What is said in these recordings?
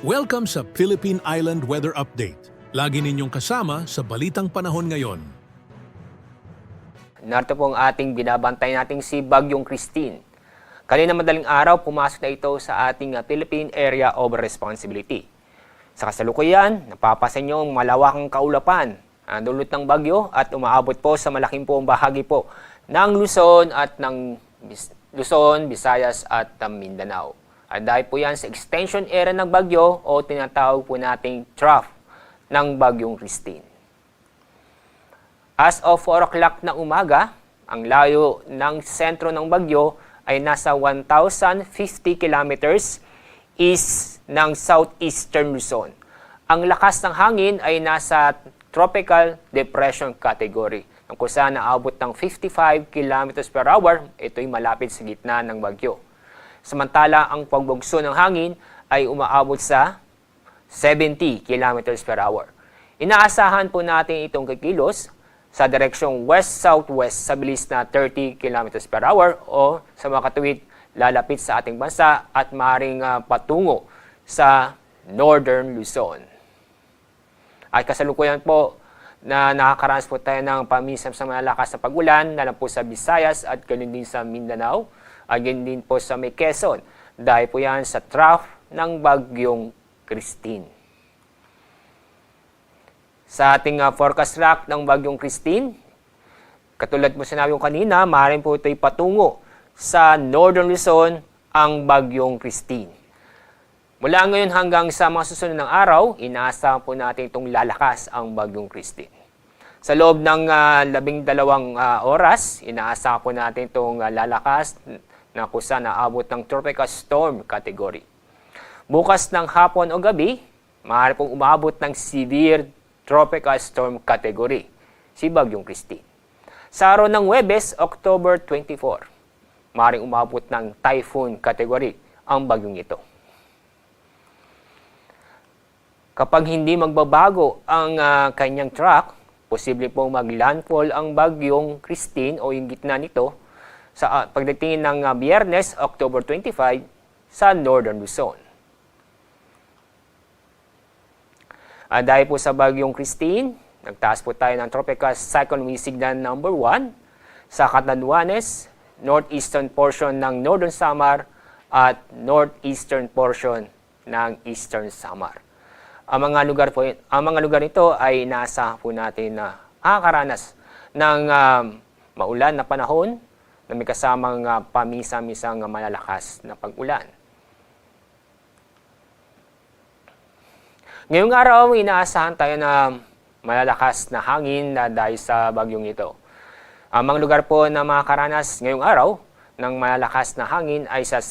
Welcome sa Philippine Island Weather Update. Lagi ninyong kasama sa Balitang Panahon ngayon. Narito po ang ating binabantay nating si Bagyong Christine. Kanina madaling araw, pumasok na ito sa ating Philippine Area of Responsibility. Sa kasalukuyan, napapasan nyo ang malawakang kaulapan ang dulot ng bagyo at umaabot po sa malaking po bahagi po ng Luzon at ng Luzon, Visayas at Mindanao. At dahil po yan sa extension area ng bagyo o tinatawag po nating trough ng Bagyong Christine. As of 4 o'clock na umaga, ang layo ng sentro ng bagyo ay nasa 1,050 kilometers east ng southeastern Luzon. Ang lakas ng hangin ay nasa tropical depression category, kung saan naabot ng 55 kilometers per hour. Ito'y malapit sa gitna ng bagyo. Samantala, ang pagbugso ng hangin ay umaabot sa 70 kilometers per hour. Inaasahan po natin itong kikilos sa direksyong west-southwest sa bilis na 30 kilometers per hour o sa mga katuwid lalapit sa ating bansa at maaaring patungo sa northern Luzon. At kasalukuyan po na nakakaranas po tayo ng pamisam sa malakas na pag-ulan, lalo po sa Visayas at ganoon din sa Mindanao, at ganoon din po sa may Quezon, dahil po yan sa trough ng Bagyong Christine. Sa ating forecast track ng Bagyong Christine, katulad mo sinabi ko kanina, maaaring po ito'y patungo sa northern Luzon ang Bagyong Christine. Mula ngayon hanggang sa mga susunod ng araw, inaasahan po natin itong lalakas ang Bagyong Christine. Sa loob ng 12 oras, inaasahan po natin itong lalakas na kusa naabot ng tropical storm category. Bukas ng hapon o gabi, maaari pong umabot ng severe tropical storm category, si Bagyong Christine. Sa araw ng Huwebes, October 24, maaaring umabot ng typhoon category ang bagyong ito. Kapag hindi magbabago ang kanyang track, posible pong maglandfall ang Bagyong Christine o yung gitna nito sa pagdating ng Biyernes, October 25, sa northern Luzon. Dahil po sa Bagyong Christine, nagtaas po tayo ng tropical cyclone wind signal number 1 sa Catanduanes, northeastern portion ng Northern Samar at northeastern portion ng Eastern Samar. Ang mga lugar nito ay inaasahan po natin na makakaranas ng maulan na panahon na may kasamang pamisa-misang malalakas na pag-ulan. Ngayong araw, inaasahan tayo na malalakas na hangin na dahil sa bagyong ito. Ang mga lugar po na makakaranas ngayong araw ng malalakas na hangin ay sa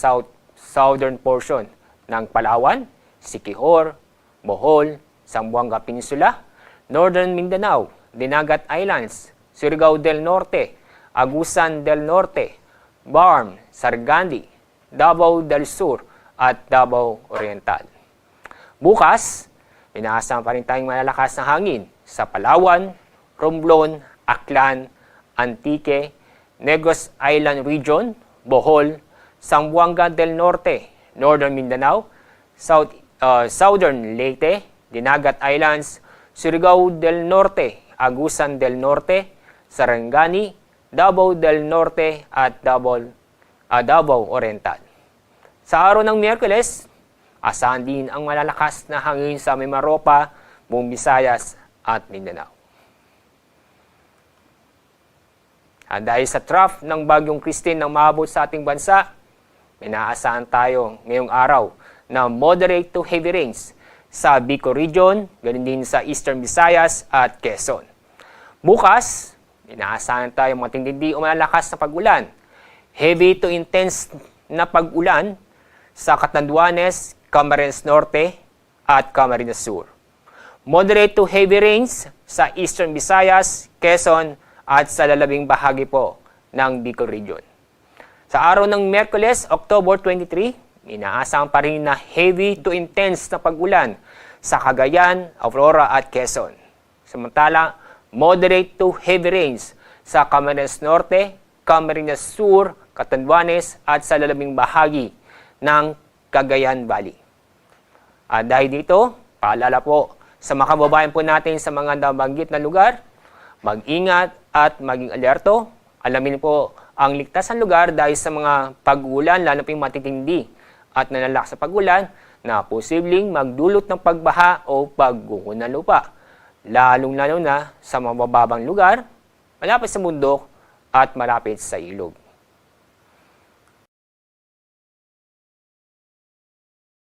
southern portion ng Palawan, Siquijor, Bohol, Zamboanga Peninsula, Northern Mindanao, Dinagat Islands, Surigao del Norte, Agusan del Norte, Barm, Sargani, Davao del Sur at Davao Oriental. Bukas, inaasahan pa rin tayong malalakas na hangin sa Palawan, Romblon, Aklan, Antique, Negros Island Region, Bohol, Zamboanga del Norte, Northern Mindanao, Southern Leyte, Dinagat Islands, Surigao del Norte, Agusan del Norte, Sarangani, Davao del Norte at Davao Oriental. Sa araw ng Miyerkules, asahan din ang malalakas na hangin sa Mimaropa, buong Visayas at Mindanao. Dahil sa trough ng Bagyong Christine na maabot sa ating bansa, inaasahan tayo ngayong araw na moderate to heavy rains sa Bicol Region, ganun din sa Eastern Visayas at Quezon. Bukas, inaasahan tayo matindi o malalakas na pag-ulan. Heavy to intense na pag-ulan sa Catanduanes, Camarines Norte at Camarines Sur. Moderate to heavy rains sa Eastern Visayas, Quezon at sa lalabing bahagi po ng Bicol Region. Sa araw ng Miyerkules, October 23, inaasahan pa rin na heavy to intense na pag-ulan sa Cagayan, Aurora at Quezon. Samantala, moderate to heavy rains sa Camarines Norte, Camarines Sur, Catanduanes at sa lalabing bahagi ng Cagayan Valley. Dahil dito, paalala po sa mga kababayan po natin sa mga nabanggit na lugar, mag-ingat at maging alerto. Alamin po ang ligtas na lugar dahil sa mga pag-ulan, lalo pa yung matitindi at nalalakas sa pag-ulan na posibleng magdulot ng pagbaha o pagguho ng lupa. Lalong-lalo na sa mabababang lugar, malapit sa bundok at malapit sa ilog.